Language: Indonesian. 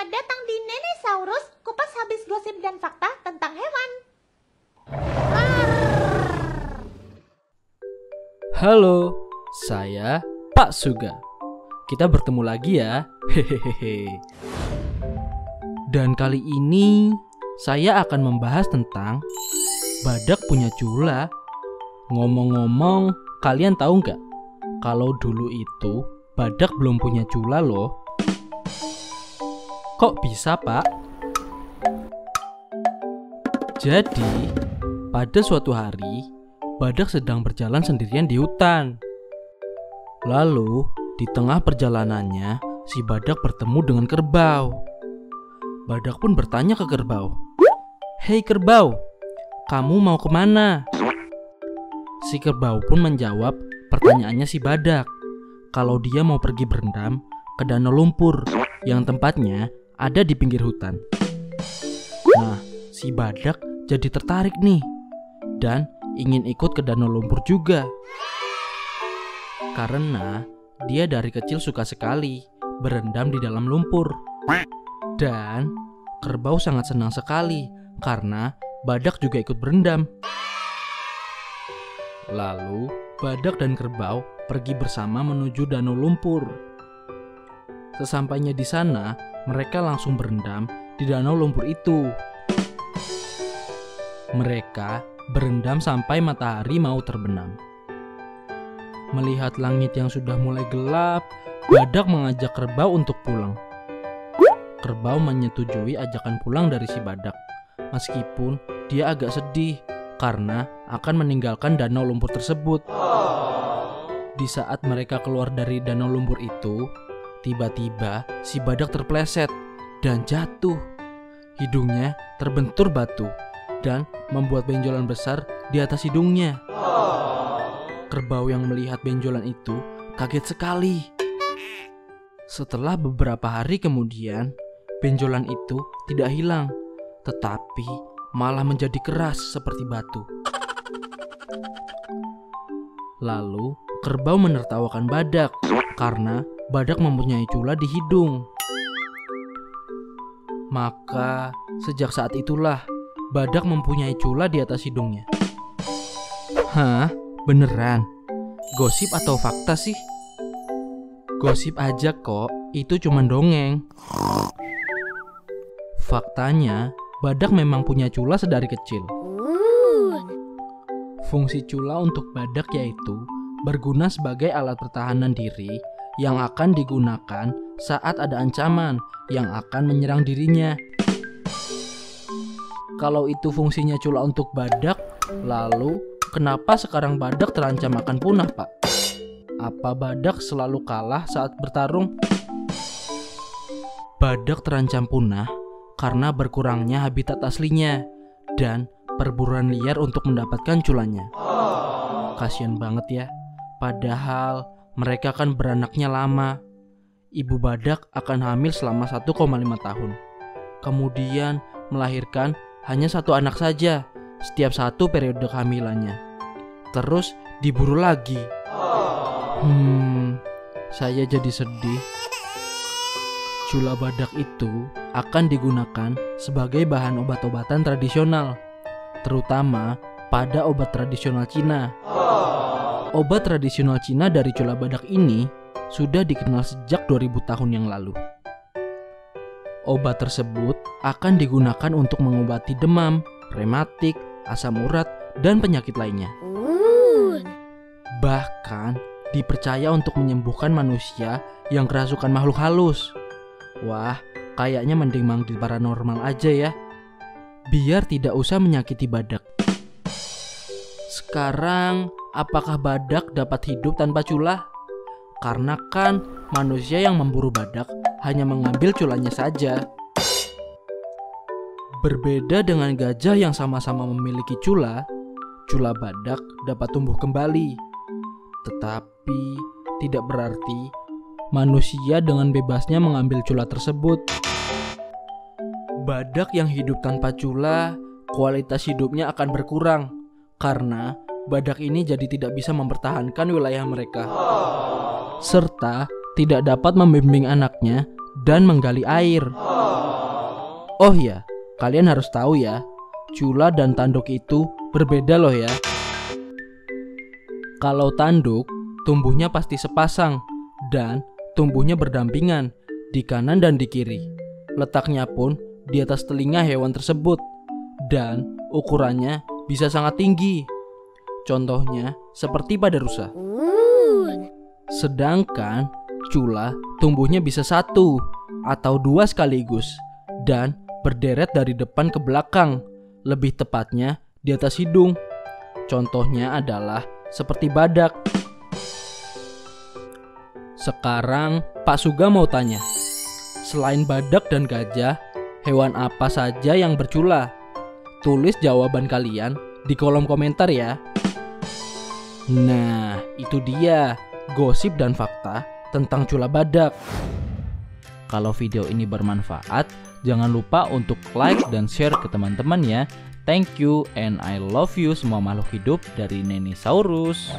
Selamat datang di Nenesaurus, kupas habis gosip dan fakta tentang hewan. Halo, saya Pak Suga. Kita bertemu lagi ya. Hehehe. Dan kali ini saya akan membahas tentang badak punya cula. Ngomong-ngomong, kalian tahu nggak kalau dulu itu badak belum punya cula loh? Kok bisa, Pak? Jadi, pada suatu hari, badak sedang berjalan sendirian di hutan. Lalu, di tengah perjalanannya, si badak bertemu dengan kerbau. Badak pun bertanya ke kerbau, "Hei kerbau, kamu mau kemana?" Si kerbau pun menjawab pertanyaannya si badak, kalau dia mau pergi berendam ke danau lumpur yang tempatnya ada di pinggir hutan. Nah, si badak jadi tertarik nih dan ingin ikut ke danau lumpur juga. Karena dia dari kecil suka sekali berendam di dalam lumpur. Dan kerbau sangat senang sekali karena badak juga ikut berendam. Lalu, badak dan kerbau pergi bersama menuju danau lumpur. Sesampainya di sana, mereka langsung berendam di danau lumpur itu. Mereka berendam sampai matahari mau terbenam. Melihat langit yang sudah mulai gelap, badak mengajak kerbau untuk pulang. Kerbau menyetujui ajakan pulang dari si badak, meskipun dia agak sedih karena akan meninggalkan danau lumpur tersebut. Di saat mereka keluar dari danau lumpur itu, tiba-tiba si badak terpleset dan jatuh. Hidungnya terbentur batu dan membuat benjolan besar di atas hidungnya. Kerbau yang melihat benjolan itu kaget sekali. Setelah beberapa hari kemudian, benjolan itu tidak hilang, tetapi malah menjadi keras seperti batu. Lalu, kerbau menertawakan badak karena badak mempunyai cula di hidung. Maka, sejak saat itulah badak mempunyai cula di atas hidungnya. Hah? Beneran? Gosip atau fakta sih? Gosip aja kok, itu cuma dongeng. Faktanya, badak memang punya cula sedari kecil. Fungsi cula untuk badak yaitu berguna sebagai alat pertahanan diri yang akan digunakan saat ada ancaman yang akan menyerang dirinya. Kalau itu fungsinya cula untuk badak, lalu kenapa sekarang badak terancam akan punah, Pak? Apa badak selalu kalah saat bertarung? Badak terancam punah karena berkurangnya habitat aslinya dan perburuan liar untuk mendapatkan culanya. Kasian banget ya, padahal mereka kan beranaknya lama. Ibu badak akan hamil selama 1,5 tahun. Kemudian melahirkan hanya 1 anak saja setiap 1 periode kehamilannya. Terus diburu lagi. Saya jadi sedih. Cula badak itu akan digunakan sebagai bahan obat-obatan tradisional, terutama pada obat tradisional Cina. Obat tradisional Cina dari cula badak ini sudah dikenal sejak 2000 tahun yang lalu. Obat tersebut akan digunakan untuk mengobati demam, rematik, asam urat, dan penyakit lainnya. Bahkan dipercaya untuk menyembuhkan manusia yang kerasukan makhluk halus. Wah, kayaknya mending manggil paranormal aja ya, biar tidak usah menyakiti badak. Sekarang, apakah badak dapat hidup tanpa cula? Karena kan manusia yang memburu badak hanya mengambil culanya saja. Berbeda dengan gajah yang sama-sama memiliki cula, cula badak dapat tumbuh kembali. Tetapi tidak berarti manusia dengan bebasnya mengambil cula tersebut. Badak yang hidup tanpa cula, kualitas hidupnya akan berkurang karena badak ini jadi tidak bisa mempertahankan wilayah mereka, serta tidak dapat membimbing anaknya dan menggali air. Oh iya, kalian harus tahu ya, cula dan tanduk itu berbeda loh ya. Kalau tanduk, tumbuhnya pasti sepasang dan tumbuhnya berdampingan di kanan dan di kiri. Letaknya pun di atas telinga hewan tersebut dan ukurannya bisa sangat tinggi. Contohnya seperti pada rusa. Sedangkan cula tumbuhnya bisa 1 atau 2 sekaligus dan berderet dari depan ke belakang, lebih tepatnya di atas hidung. Contohnya adalah seperti badak. Sekarang Pak Suga mau tanya, selain badak dan gajah, hewan apa saja yang bercula? Tulis jawaban kalian di kolom komentar ya. Nah, itu dia gosip dan fakta tentang cula badak. Kalau video ini bermanfaat, jangan lupa untuk like dan share ke teman-teman ya. Thank you and I love you semua makhluk hidup dari Nenisaurus.